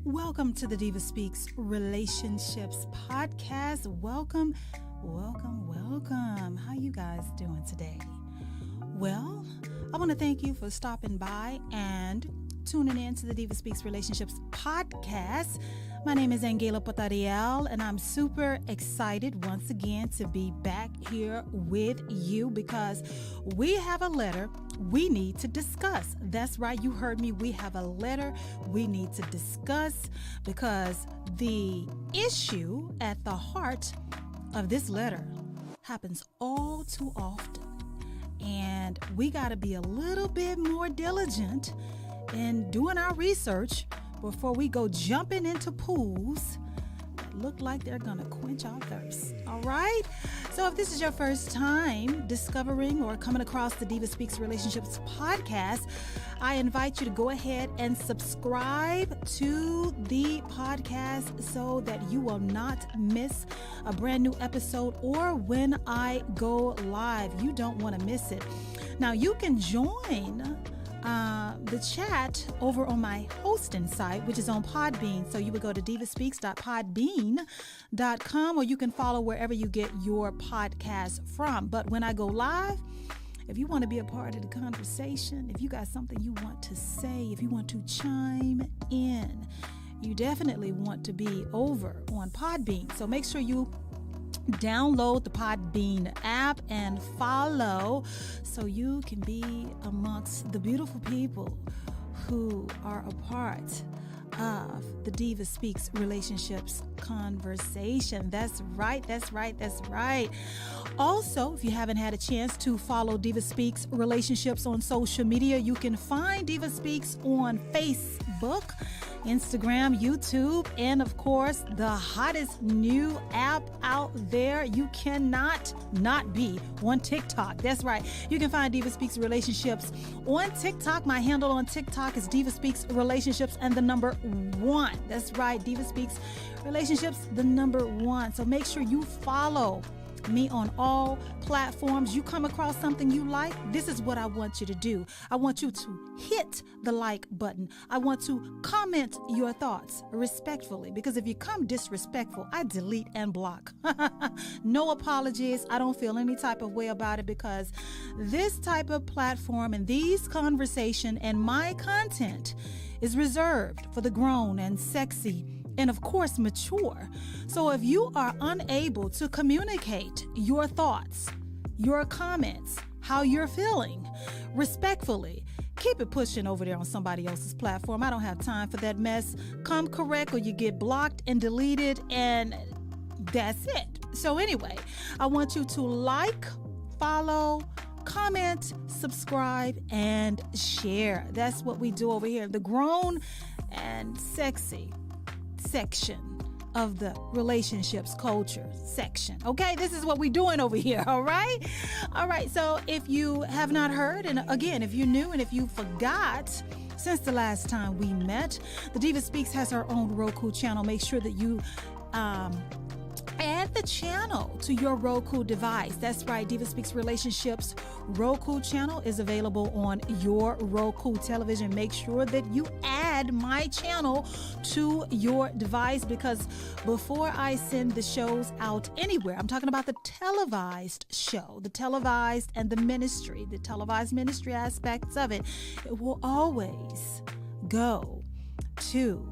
Welcome to the DivaSpeaks Relationships Podcast. Welcome. How you guys doing today? Well, I want to thank you for stopping by and tuning in to the DivaSpeaks Relationships Podcast. My name is Angela Potariel, and I'm super excited once again to be back here with you because we have a letter we need to discuss. That's right, you heard me. We have a letter we need to discuss because the issue at the heart of this letter happens all too often. And we got to be a little bit more diligent in doing our research before we go jumping into pools that look like they're going to quench our thirst. All right? So if this is your first time discovering or coming across the DivaSpeaks Relationships Podcast, I invite you to go ahead and subscribe to the podcast so that you will not miss a brand new episode or when I go live. You don't want to miss it. Now, you can join the chat over on my hosting site, which is on Podbean. So you would go to divaspeaks.podbean.com, or you can follow wherever you get your podcast from. But when I go live, if you want to be a part of the conversation, if you got something you want to say, if you want to chime in, you definitely want to be over on Podbean. So make sure you download the Podbean app and follow so you can be amongst the beautiful people who are a part of the DivaSpeaks Relationships conversation. That's right. Also, if you haven't had a chance to follow DivaSpeaks Relationships on social media, you can find DivaSpeaks on Facebook, Instagram, YouTube, and of course, the hottest new app out there. You cannot not be on TikTok. That's right. You can find DivaSpeaks Relationships on TikTok. My handle on TikTok is DivaSpeaks Relationships and the number 1. That's right. DivaSpeaks Relationships, the number 1. So make sure you follow me on all platforms. You come across something you like, this is what I want you to do. I want you to hit the like button. I want to comment your thoughts respectfully, because if you come disrespectful, I delete and block. No apologies. I don't feel any type of way about it, because this type of platform and these conversation and my content is reserved for the grown and sexy and of course mature. So if you are unable to communicate your thoughts, your comments, how you're feeling respectfully, keep it pushing over there on somebody else's platform. I don't have time for that mess. Come correct or you get blocked and deleted, and that's it. So anyway, I want you to like, follow, comment, subscribe, and share. That's what we do over here. The grown and sexy section of the relationships culture section. Okay, this is what we're doing over here. All right. So if you have not heard, and again, if you're new and if you forgot, since the last time we met, the DivaSpeaks has her own Roku channel. Make sure that you add the channel to your Roku device. That's right. DivaSpeaks Relationships Roku channel is available on your Roku television. Make sure that you add my channel to your device, because before I send the shows out anywhere, I'm talking about the televised show, the televised and the ministry, the televised ministry aspects of it, it will always go to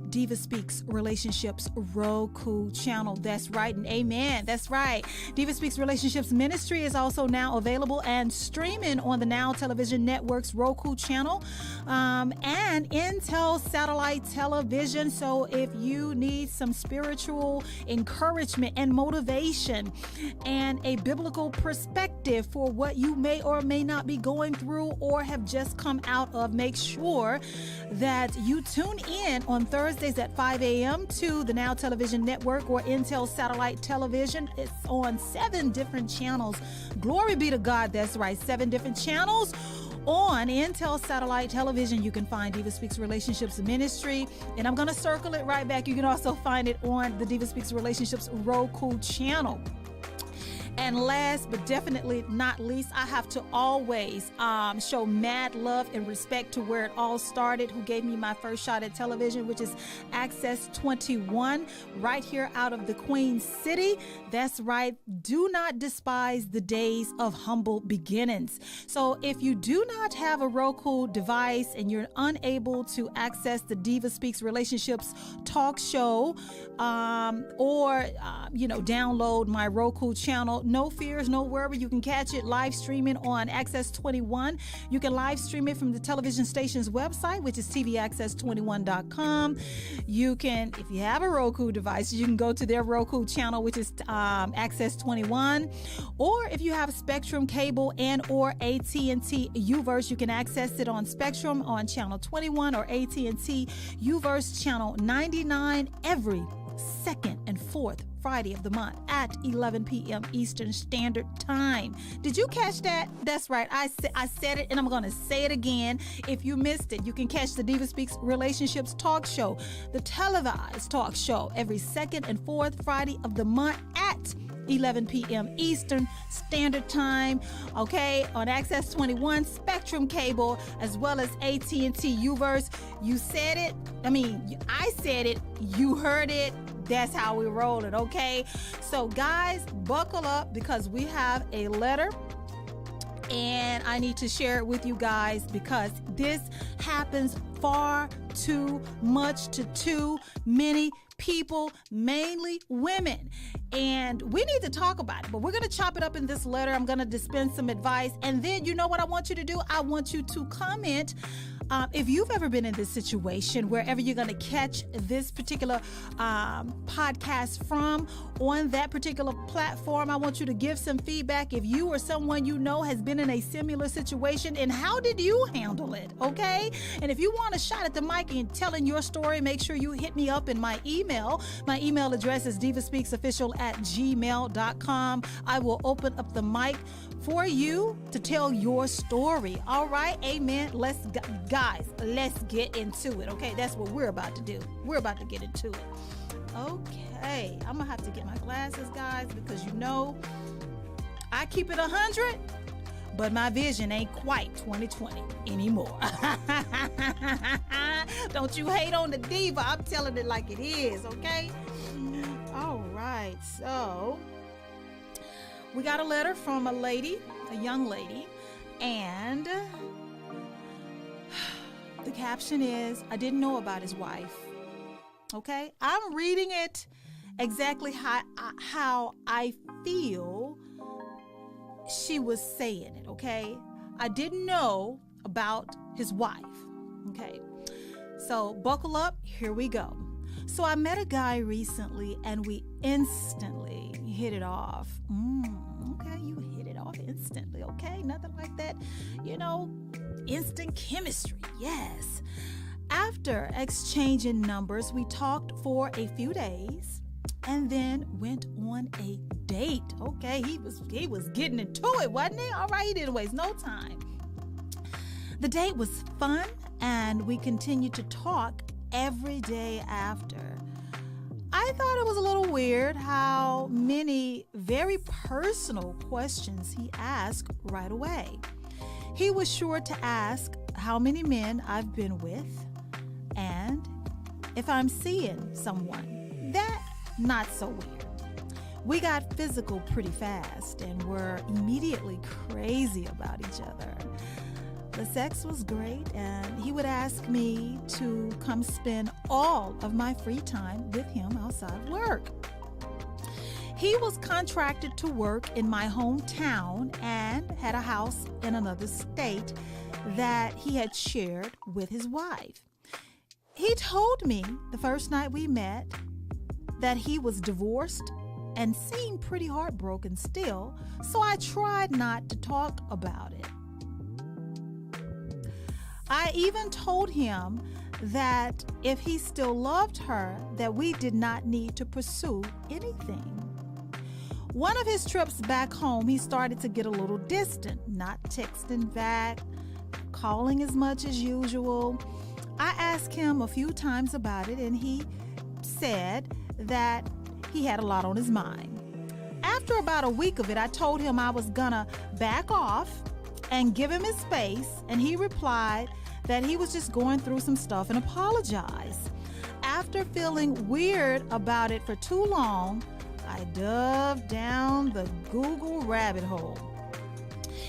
DivaSpeaks Relationships Roku channel. That's right, and amen. That's right. DivaSpeaks Relationships Ministry is also now available and streaming on the Now Television Network's Roku channel and Intel Satellite Television. So if you need some spiritual encouragement and motivation and a biblical perspective for what you may or may not be going through or have just come out of, make sure that you tune in on Thursdays at 5 a.m. to the Now Television Network or Intel Satellite Television. It's on 7 different channels. Glory be to God. That's right. 7 different channels on Intel Satellite Television. You can find DivaSpeaks Relationships Ministry, and I'm going to circle it right back. You can also find it on the DivaSpeaks Relationships Roku channel. And last but definitely not least, I have to always show mad love and respect to where it all started, who gave me my first shot at television, which is Access 21, right here out of the Queen City. That's right. Do not despise the days of humble beginnings. So if you do not have a Roku device and you're unable to access the DivaSpeaks Relationships talk show, or download my Roku channel, no fears, no worry. You can catch it live streaming on Access 21. You can live stream it from the television station's website, which is tvaccess21.com. You can, if you have a Roku device, you can go to their Roku channel, which is Access 21. Or if you have Spectrum cable and or AT&T Uverse, you can access it on Spectrum on channel 21 or AT&T Uverse channel 99 every second and fourth Friday of the month at 11 p.m. Eastern Standard Time. Did you catch that? That's right. I said it, and I'm going to say it again. If you missed it, you can catch the DivaSpeaks Relationships Talk Show, the televised talk show, every second and fourth Friday of the month at 11 p.m. Eastern Standard Time, okay, on Access 21, Spectrum Cable, as well as AT&T Uverse. You said it. I said it. You heard it. That's how we roll it, okay? So, guys, buckle up because we have a letter, and I need to share it with you guys because this happens far too much to too many people, mainly women. And we need to talk about it, but we're going to chop it up in this letter. I'm going to dispense some advice. And then you know what I want you to do? I want you to comment if you've ever been in this situation, wherever you're going to catch this particular podcast from on that particular platform. I want you to give some feedback if you or someone you know has been in a similar situation, and how did you handle it, okay? And if you want a shot at the mic and telling your story, make sure you hit me up in my email. My email address is divaspeaksofficial@gmail.com. I will open up the mic for you to tell your story. All right, amen. Let's get into it, okay? That's what we're about to do. We're about to get into it. Okay, I'm gonna have to get my glasses, guys, because I keep it 100, but my vision ain't quite 2020 anymore. Don't you hate on the diva. I'm telling it like it is, okay? All right, so we got a letter from a young lady, and the caption is, I didn't know about his wife. Okay? I'm reading it exactly how I feel she was saying it, okay? I didn't know about his wife. Okay? So buckle up, here we go. So I met a guy recently and we instantly hit it off. Okay, you hit it off instantly, okay? Nothing like that, instant chemistry, yes. After exchanging numbers, we talked for a few days and then went on a date. Okay, he was getting into it, wasn't he? All right, he didn't waste no time. The date was fun and we continued to talk every day after. I thought it was a little weird how many very personal questions he asked right away. He was sure to ask how many men I've been with and if I'm seeing someone. That, not so weird. We got physical pretty fast and were immediately crazy about each other. The sex was great, and he would ask me to come spend all of my free time with him outside of work. He was contracted to work in my hometown and had a house in another state that he had shared with his wife. He told me the first night we met that he was divorced and seemed pretty heartbroken still, so I tried not to talk about it. I even told him that if he still loved her, that we did not need to pursue anything. One of his trips back home, he started to get a little distant, not texting back, calling as much as usual. I asked him a few times about it, and he said that he had a lot on his mind. After about a week of it, I told him I was gonna back off and give him his space, and he replied that he was just going through some stuff and apologized. After feeling weird about it for too long, I dove down the Google rabbit hole.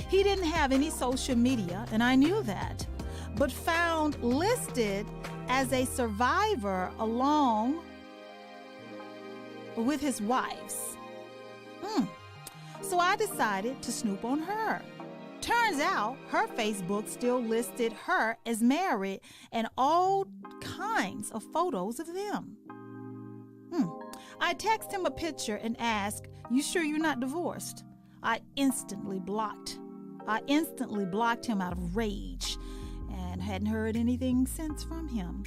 He didn't have any social media, and I knew that, but found listed as a survivor along with his wife's. So I decided to snoop on her. Turns out her Facebook still listed her as married and all kinds of photos of them. I text him a picture and ask, "You sure you're not divorced?" I instantly blocked him out of rage and hadn't heard anything since from him.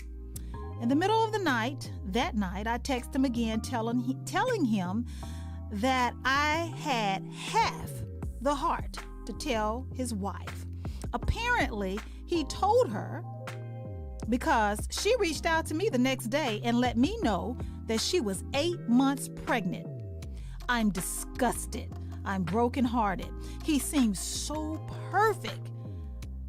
In the middle of the night, I text him again telling him that I had half the heart to tell his wife. Apparently, he told her because she reached out to me the next day and let me know that she was 8 months pregnant. I'm disgusted. I'm brokenhearted. He seems so perfect.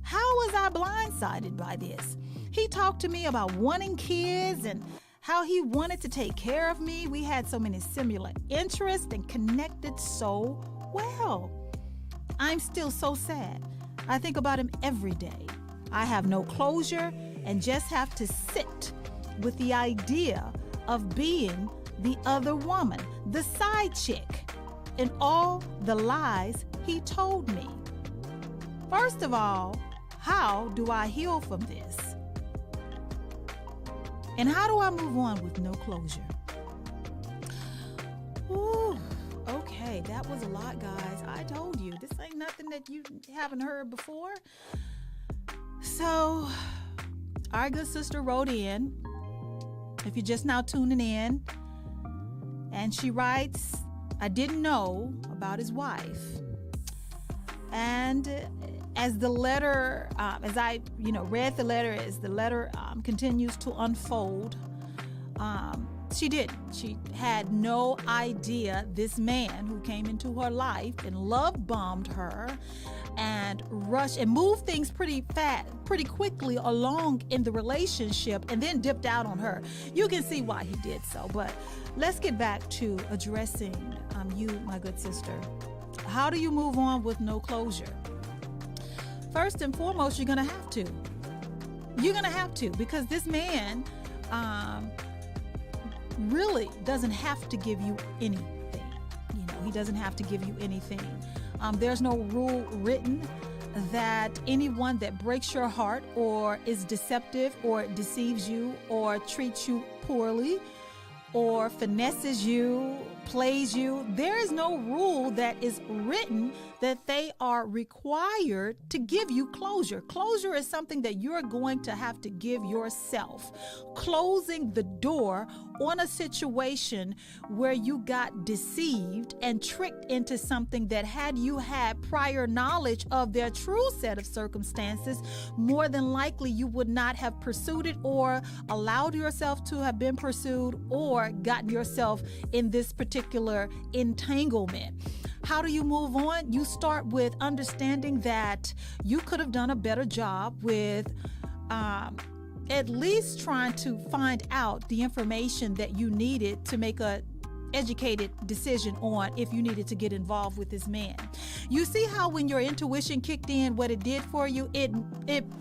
How was I blindsided by this? He talked to me about wanting kids and how he wanted to take care of me. We had so many similar interests and connected so well. I'm still so sad. I think about him every day. I have no closure and just have to sit with the idea of being the other woman, the side chick, and all the lies he told me. First of all, how do I heal from this? And how do I move on with no closure? Ooh, okay, that was a lot, guys. I told you, this ain't nothing that you haven't heard before. So, our good sister wrote in, if you're just now tuning in, and she writes, "I didn't know about his wife." And as the letter, as I read the letter, as the letter continues to unfold, she didn't. She had no idea this man who came into her life and love bombed her and rushed and moved things pretty quickly along in the relationship and then dipped out on her. You can see why he did so. But let's get back to addressing you, my good sister. How do you move on with no closure? First and foremost, you're going to have to. You're going to have to, because this man really doesn't have to give you anything. He doesn't have to give you anything. There's no rule written that anyone that breaks your heart or is deceptive or deceives you or treats you poorly or finesses you, plays you, there is no rule that is written that they are required to give you closure. Closure is something that you're going to have to give yourself. Closing the door on a situation where you got deceived and tricked into something that, had you had prior knowledge of their true set of circumstances, more than likely you would not have pursued it or allowed yourself to have been pursued or gotten yourself in this particular entanglement. How do you move on? You start with understanding that you could have done a better job with at least trying to find out the information that you needed to make a educated decision on if you needed to get involved with this man. You see how when your intuition kicked in, what it did for you, it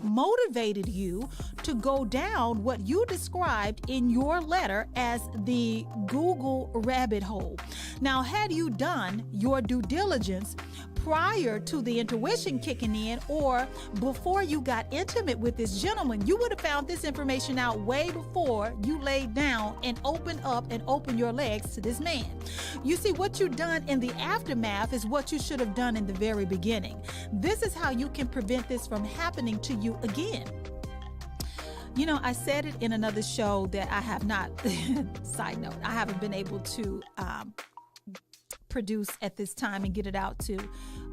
motivated you to go down what you described in your letter as the Google rabbit hole. Now, had you done your due diligence prior to the intuition kicking in or before you got intimate with this gentleman, you would have found this information out way before you laid down and opened your legs to this man. You see, what you've done in the aftermath is what you should have done in the very beginning. This is how you can prevent this from happening to you again. I said it in another show that I have not, side note, I haven't been able to produce at this time and get it out to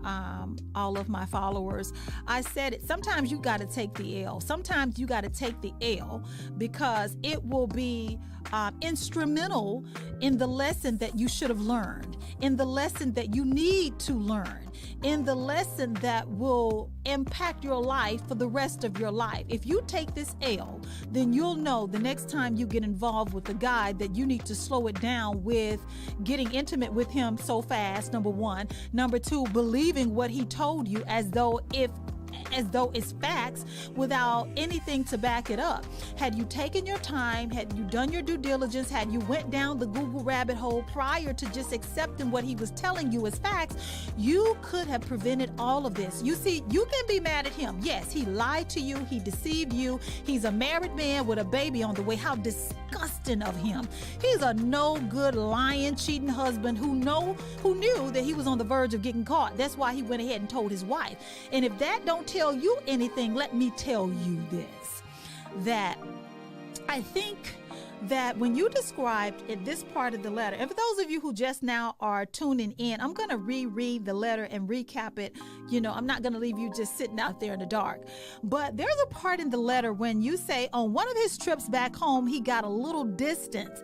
all of my followers. I said it. Sometimes you got to take the L. Sometimes you got to take the L because it will be instrumental in the lesson that you should have learned, in the lesson that you need to learn, in the lesson that will impact your life for the rest of your life. If you take this L, then you'll know the next time you get involved with a guy that you need to slow it down with getting intimate with him so fast, number one. Number two, believing what he told you as though it's facts without anything to back it up. Had you taken your time, had you done your due diligence, had you went down the Google rabbit hole prior to just accepting what he was telling you as facts, you could have prevented all of this. You see, you can be mad at him. Yes, he lied to you. He deceived you. He's a married man with a baby on the way. How disgusting of him. He's a no good, lying, cheating husband who knew that he was on the verge of getting caught. That's why he went ahead and told his wife. And if that don't tell you anything, let me tell you this, that I think that when you described in this part of the letter, and for those of you who just now are tuning in, I'm going to reread the letter and recap it. I'm not going to leave you just sitting out there in the dark. But there's a part in the letter when you say on one of his trips back home, he got a little distant.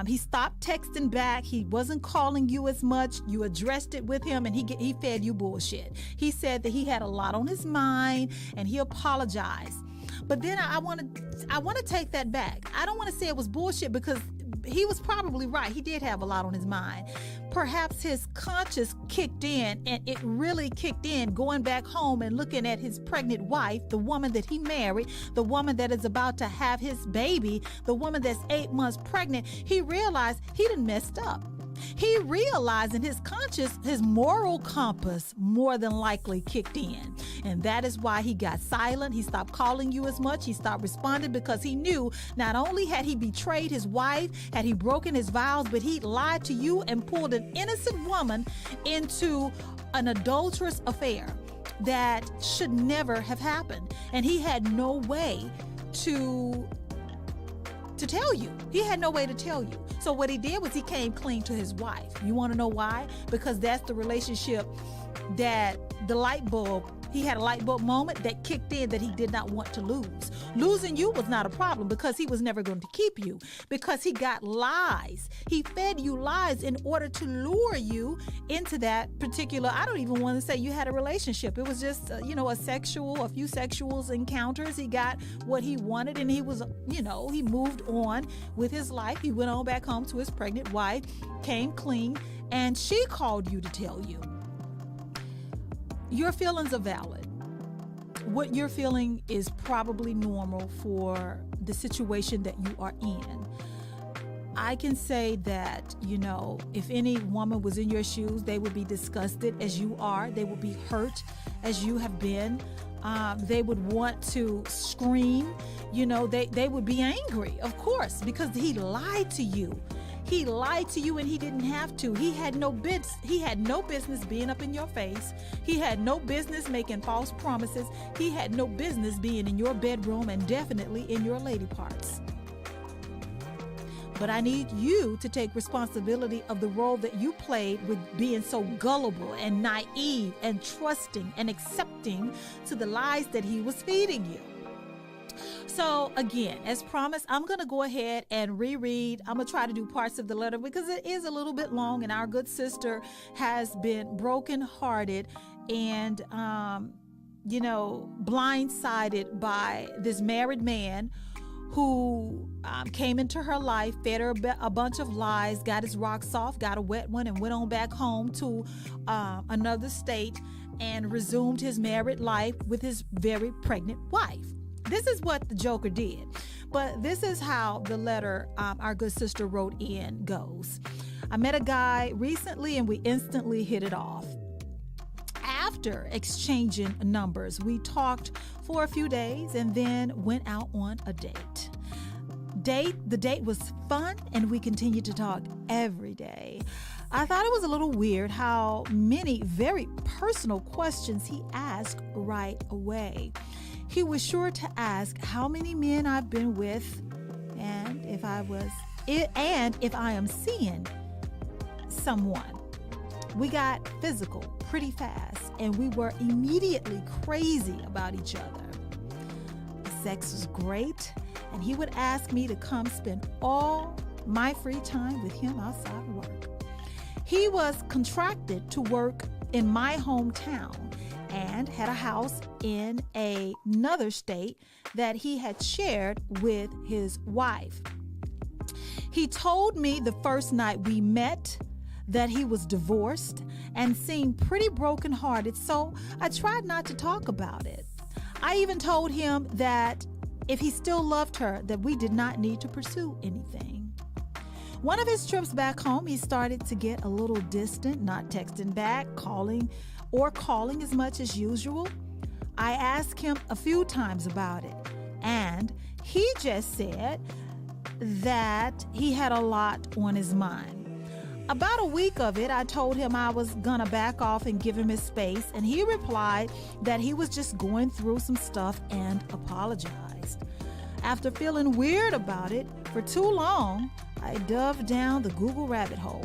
He stopped texting back. He wasn't calling you as much. You addressed it with him and he fed you bullshit. He said that he had a lot on his mind and he apologized. But then I want to take that back. I don't want to say it was bullshit because he was probably right. He did have a lot on his mind. Perhaps his conscience kicked in, and it really kicked in going back home and looking at his pregnant wife, the woman that he married, the woman that is about to have his baby, the woman that's 8 months pregnant. He realized he done messed up. He realized in his conscience, his moral compass more than likely kicked in. And that is why he got silent. He stopped calling you as much. He stopped responding because he knew not only had he betrayed his wife, had he broken his vows, but he lied to you and pulled an innocent woman into an adulterous affair that should never have happened. And he had no way to tell you. He had no way to tell you. So what he did was he came clean to his wife. You want to know why? Because that's the relationship that he had a light bulb moment that kicked in that he did not want to lose. Losing you was not a problem because he was never going to keep you, because he got lies. He fed you lies in order to lure you into that particular, I don't even want to say you had a relationship. It was just, a few sexual encounters. He got what he wanted and he was, he moved on with his life. He went on back home to his pregnant wife, came clean, and she called you to tell you. Your feelings are valid. What you're feeling is probably normal for the situation that you are in. I can say that, if any woman was in your shoes, they would be disgusted as you are. They would be hurt as you have been. They would want to scream. They would be angry, of course, because he lied to you. He lied to you and he didn't have to. He had no business being up in your face. He had no business making false promises. He had no business being in your bedroom and definitely in your lady parts. But I need you to take responsibility of the role that you played with being so gullible and naive and trusting and accepting to the lies that he was feeding you. So again, as promised, I'm going to go ahead and reread. I'm going to try to do parts of the letter because it is a little bit long and our good sister has been brokenhearted and, blindsided by this married man who came into her life, fed her a bunch of lies, got his rocks off, got a wet one, and went on back home to another state and resumed his married life with his very pregnant wife. This is what the Joker did. But this is how the letter our good sister wrote in goes. I met a guy recently and we instantly hit it off. After exchanging numbers, we talked for a few days and then went out on a date. The date was fun and we continued to talk every day. I thought it was a little weird how many very personal questions he asked right away. He was sure to ask how many men I've been with and if I am seeing someone. We got physical, pretty fast, and we were immediately crazy about each other. The sex was great, and he would ask me to come spend all my free time with him outside of work. He was contracted to work in my hometown and had a house in another state that he had shared with his wife. He told me the first night we met that he was divorced and seemed pretty brokenhearted, so I tried not to talk about it. I even told him that if he still loved her, that we did not need to pursue anything. One of his trips back home, he started to get a little distant, not texting back, calling as much as usual. I asked him a few times about it, and he just said that he had a lot on his mind. About a week of it, I told him I was gonna back off and give him his space, and he replied that he was just going through some stuff and apologized. After feeling weird about it for too long, I dove down the Google rabbit hole.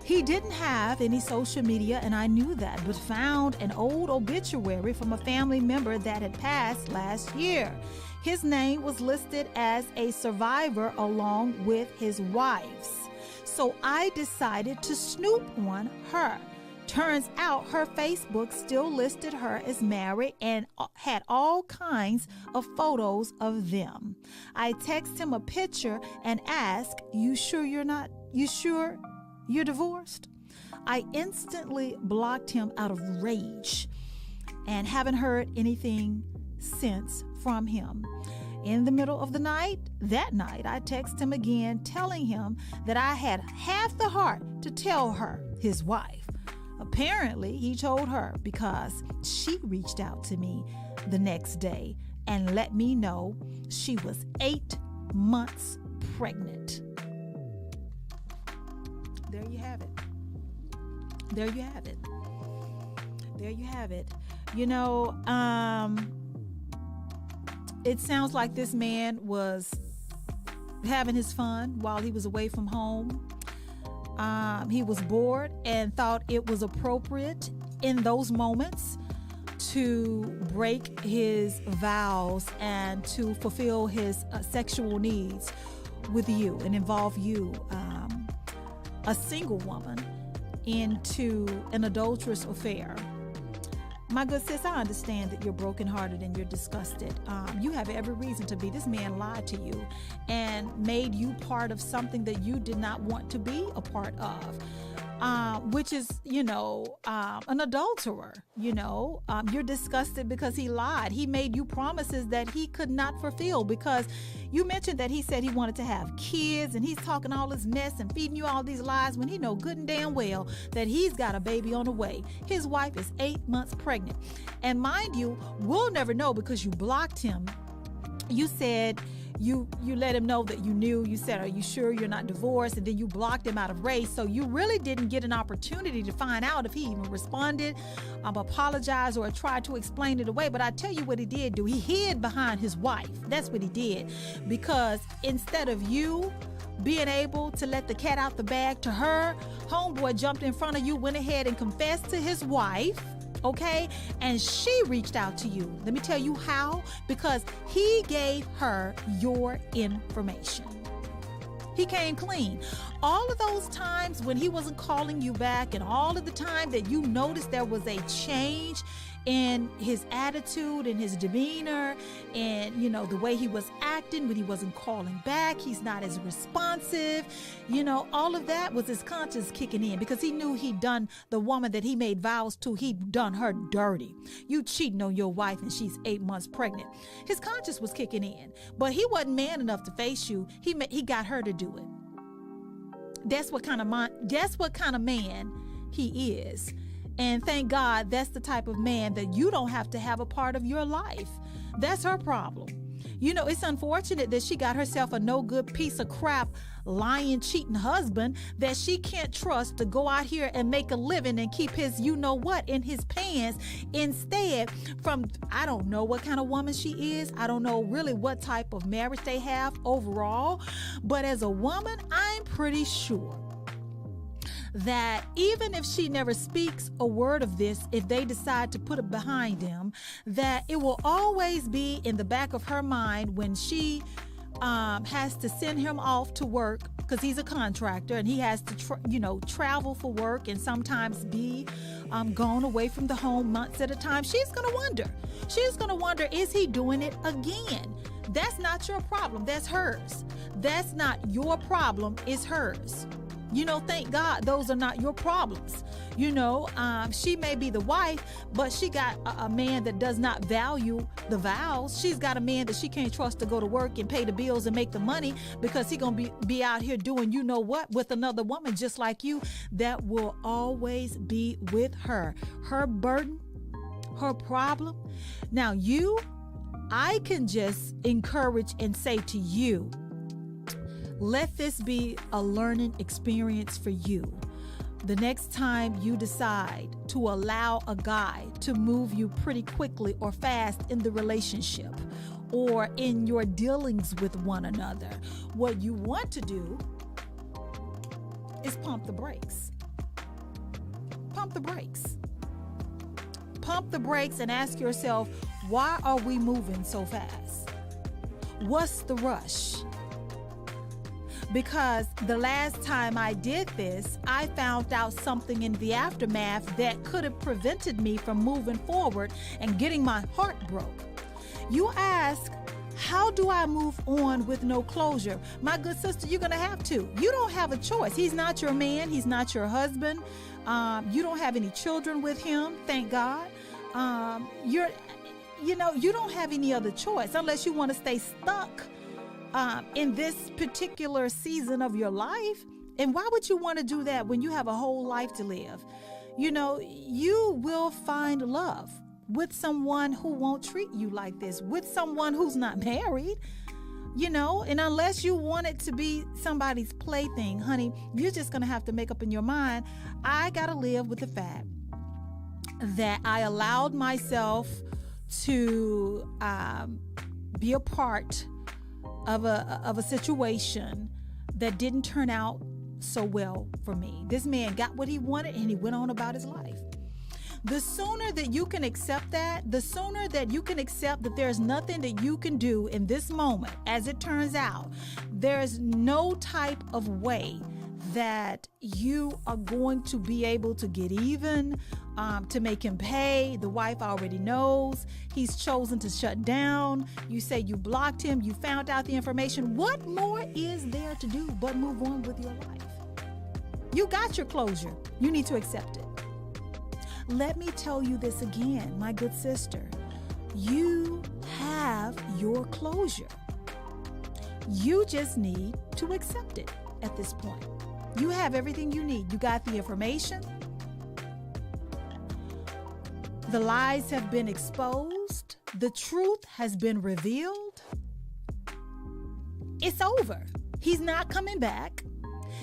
He didn't have any social media, and I knew that, but found an old obituary from a family member that had passed last year. His name was listed as a survivor along with his wife's. So I decided to snoop on her. Turns out her Facebook still listed her as married and had all kinds of photos of them. I text him a picture and ask, you sure you're divorced? I instantly blocked him out of rage and haven't heard anything since from him. In the middle of the night, I texted him again, telling him that I had half the heart to tell her, his wife. Apparently, he told her because she reached out to me the next day and let me know she was 8 months pregnant. There you have it. There you have it. There you have it. You know, it sounds like this man was having his fun while he was away from home. He was bored and thought it was appropriate in those moments to break his vows and to fulfill his sexual needs with you and involve you, a single woman, into an adulterous affair. My good sis, I understand that you're brokenhearted and you're disgusted. You have every reason to be. This man lied to you and made you part of something that you did not want to be a part of, which is, an adulterer. You're disgusted because he lied. He made you promises that he could not fulfill, because you mentioned that he said he wanted to have kids, and he's talking all this mess and feeding you all these lies when he know good and damn well that he's got a baby on the way. His wife is 8 months pregnant. And mind you, we'll never know because you blocked him. You said you let him know that you knew. You said, are you sure you're not divorced? And then you blocked him out of race. So you really didn't get an opportunity to find out if he even responded, apologized, or tried to explain it away. But I tell you what he did do. He hid behind his wife. That's what he did. Because instead of you being able to let the cat out the bag to her, homeboy jumped in front of you, went ahead and confessed to his wife. Okay, and she reached out to you. Let me tell you how. Because he gave her your information. He came clean. All of those times when he wasn't calling you back, and all of the time that you noticed there was a change in his attitude and his demeanor and, the way he was acting when he wasn't calling back, he's not as responsive, all of that was his conscience kicking in, because he knew he'd done the woman that he made vows to, he'd done her dirty. You cheating on your wife and she's 8 months pregnant. His conscience was kicking in, but he wasn't man enough to face you. He got her to do it. That's what kind of man he is. And thank God that's the type of man that you don't have to have a part of your life. That's her problem. It's unfortunate that she got herself a no good piece of crap, lying, cheating husband that she can't trust to go out here and make a living and keep his you-know-what in his pants, instead from, I don't know what kind of woman she is. I don't know really what type of marriage they have overall. But as a woman, I'm pretty sure that even if she never speaks a word of this, if they decide to put it behind him, that it will always be in the back of her mind when she has to send him off to work, because he's a contractor and he has to travel for work and sometimes be gone away from the home months at a time. She's going to wonder, is he doing it again? That's not your problem. That's hers. That's not your problem. It's hers. Thank God those are not your problems. She may be the wife, but she got a man that does not value the vows. She's got a man that she can't trust to go to work and pay the bills and make the money, because he's going to be out here doing what with another woman just like you. That will always be with her. Her burden, her problem. Now I can just encourage and say to you, let this be a learning experience for you. The next time you decide to allow a guy to move you pretty quickly or fast in the relationship or in your dealings with one another, what you want to do is pump the brakes. Pump the brakes. Pump the brakes and ask yourself, why are we moving so fast? What's the rush? Because the last time I did this, I found out something in the aftermath that could have prevented me from moving forward and getting my heart broke. You ask, how do I move on with no closure? My good sister, you're going to have to. You don't have a choice. He's not your man. He's not your husband. You don't have any children with him, thank God. You don't have any other choice unless you want to stay stuck in this particular season of your life. And why would you want to do that when you have a whole life to live? You will find love with someone who won't treat you like this, with someone who's not married, and unless you want it to be somebody's plaything, honey, you're just going to have to make up in your mind, I got to live with the fact that I allowed myself to be a part of a situation that didn't turn out so well for me. This man got what he wanted and he went on about his life. The sooner that you can accept that, the sooner that you can accept that there's nothing that you can do in this moment, as it turns out, there's no type of way that you are going to be able to get even, to make him pay. The wife already knows. He's chosen to shut down. You say you blocked him. You found out the information. What more is there to do but move on with your life? You got your closure. You need to accept it. Let me tell you this again, my good sister. You have your closure. You just need to accept it at this point. You have everything you need. You got the information. The lies have been exposed. The truth has been revealed. It's over. He's not coming back.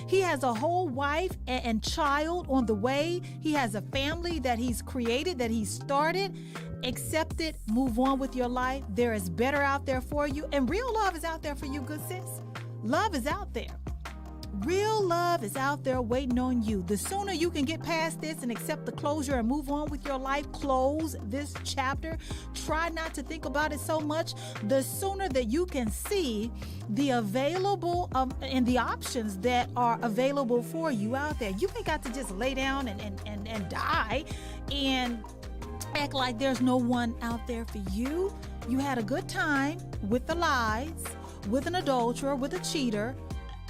He has a whole wife and child on the way. He has a family that he's created, that he's started. Accept it. Move on with your life. There is better out there for you. And real love is out there for you, good sis. Love is out there. Real love is out there waiting on you. The sooner you can get past this and accept the closure and move on with your life, close this chapter, try not to think about it so much, the sooner that you can see the available and the options that are available for you out there. You ain't got to just lay down and die and act like there's no one out there for you. You had a good time with the lies, with an adulterer, with a cheater.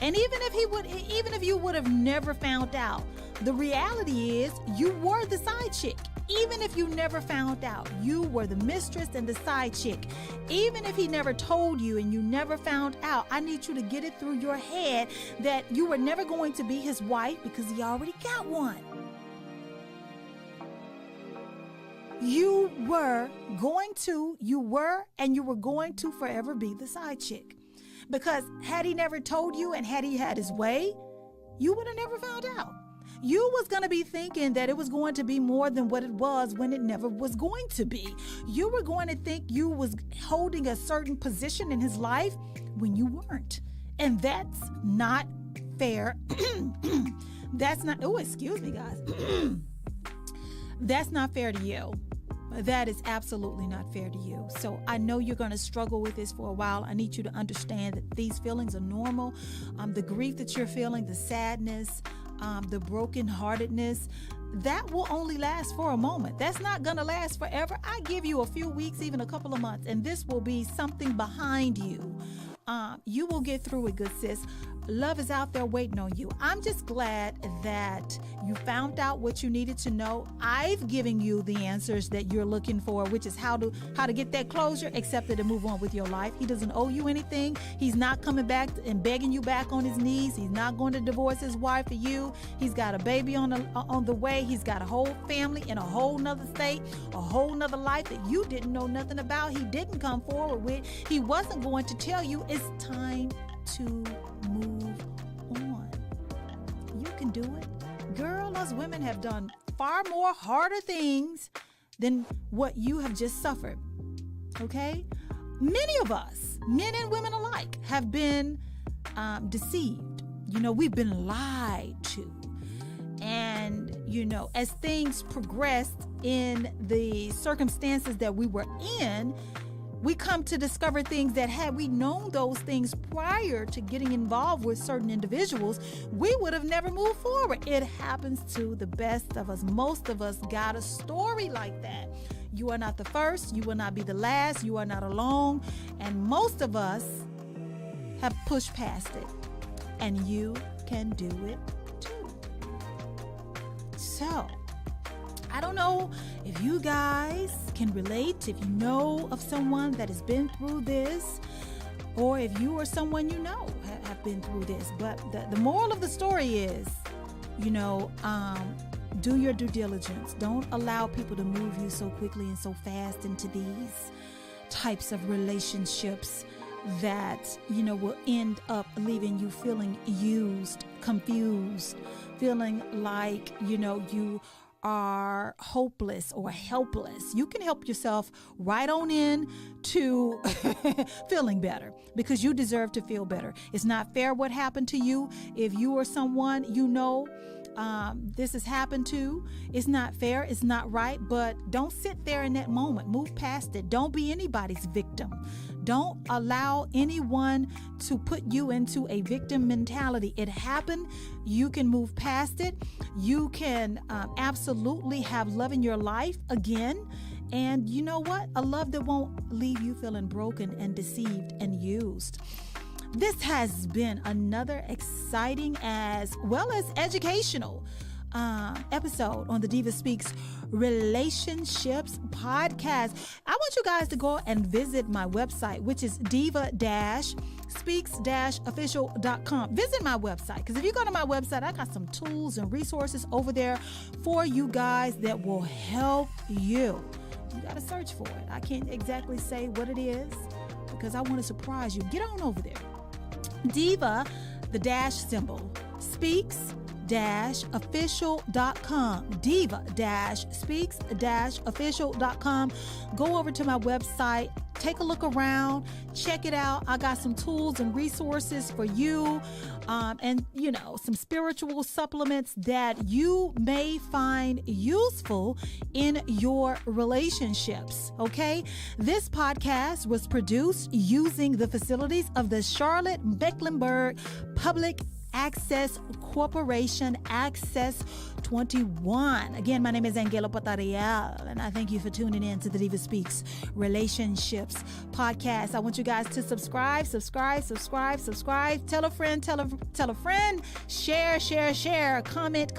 And even if you would have never found out, the reality is you were the side chick. Even if you never found out, you were the mistress and the side chick. Even if he never told you and you never found out, I need you to get it through your head that you were never going to be his wife because he already got one. You were going to forever be the side chick. Because had he never told you and had he had his way, you would have never found out. You was going to be thinking that it was going to be more than what it was when it never was going to be. You were going to think you was holding a certain position in his life when you weren't. And that's not fair. That's not, oh, excuse me, guys. That's not fair to you. That is absolutely not fair to you. So I know you're going to struggle with this for a while. I need you to understand that these feelings are normal. The grief that you're feeling, the sadness, the brokenheartedness, that will only last for a moment. That's not going to last forever. I give you a few weeks, even a couple of months, and this will be something behind you. You will get through it, good sis. Love is out there waiting on you. I'm just glad that you found out what you needed to know. I've given you the answers that you're looking for, which is how to get that closure, accept it, and move on with your life. He doesn't owe you anything. He's not coming back and begging you back on his knees. He's not going to divorce his wife for you. He's got a baby on the way. He's got a whole family in a whole nother state, a whole nother life that you didn't know nothing about. He didn't come forward with. He wasn't going to tell you. It's time to move on. You can do it. Girl, us women have done far more harder things than what you have just suffered. Okay? Many of us, men and women alike, have been deceived. We've been lied to. And, as things progressed in the circumstances that we were in, we come to discover things that had we known those things prior to getting involved with certain individuals, we would have never moved forward. It happens to the best of us. Most of us got a story like that. You are not the first. You will not be the last. You are not alone. And most of us have pushed past it. And you can do it too. So, I don't know if you guys can relate, if you know of someone that has been through this, or if you or someone you know have been through this. But the moral of the story is, do your due diligence. Don't allow people to move you so quickly and so fast into these types of relationships that, will end up leaving you feeling used, confused, feeling like, you are hopeless or helpless. You can help yourself right on in to feeling better, because you deserve to feel better. It's not fair what happened to you. If you or someone this has happened to, it's not fair, it's not right, but don't sit there in that moment. Move past it. Don't be anybody's victim. Don't allow anyone to put you into a victim mentality. It happened. You can move past it. You can absolutely have love in your life again. And you know what? A love that won't leave you feeling broken and deceived and used. This has been another exciting as well as educational episode on the DivaSpeaks Relationships Podcast. I want you guys to go and visit my website, which is diva-speaks-official.com. Visit my website, because if you go to my website, I got some tools and resources over there for you guys that will help you. You got to search for it. I can't exactly say what it is because I want to surprise you. Get on over there. Diva, the dash symbol, speaks-official.com. Diva-speaks-official.com. Go over to my website. Take a look around. Check it out. I got some tools and resources for you, and some spiritual supplements that you may find useful in your relationships. Okay, this podcast was produced using the facilities of the Charlotte Mecklenburg Public Access Corporation, Access 21. Again, my name is Angela Patariel, and I thank you for tuning in to the Diva Speaks Relationships Podcast. I want you guys to subscribe. Tell a friend, share, comment.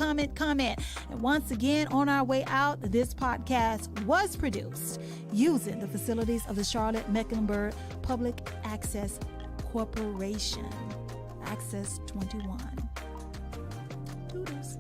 And once again, on our way out, this podcast was produced using the facilities of the Charlotte Mecklenburg Public Access Corporation, Access 21. Doodles.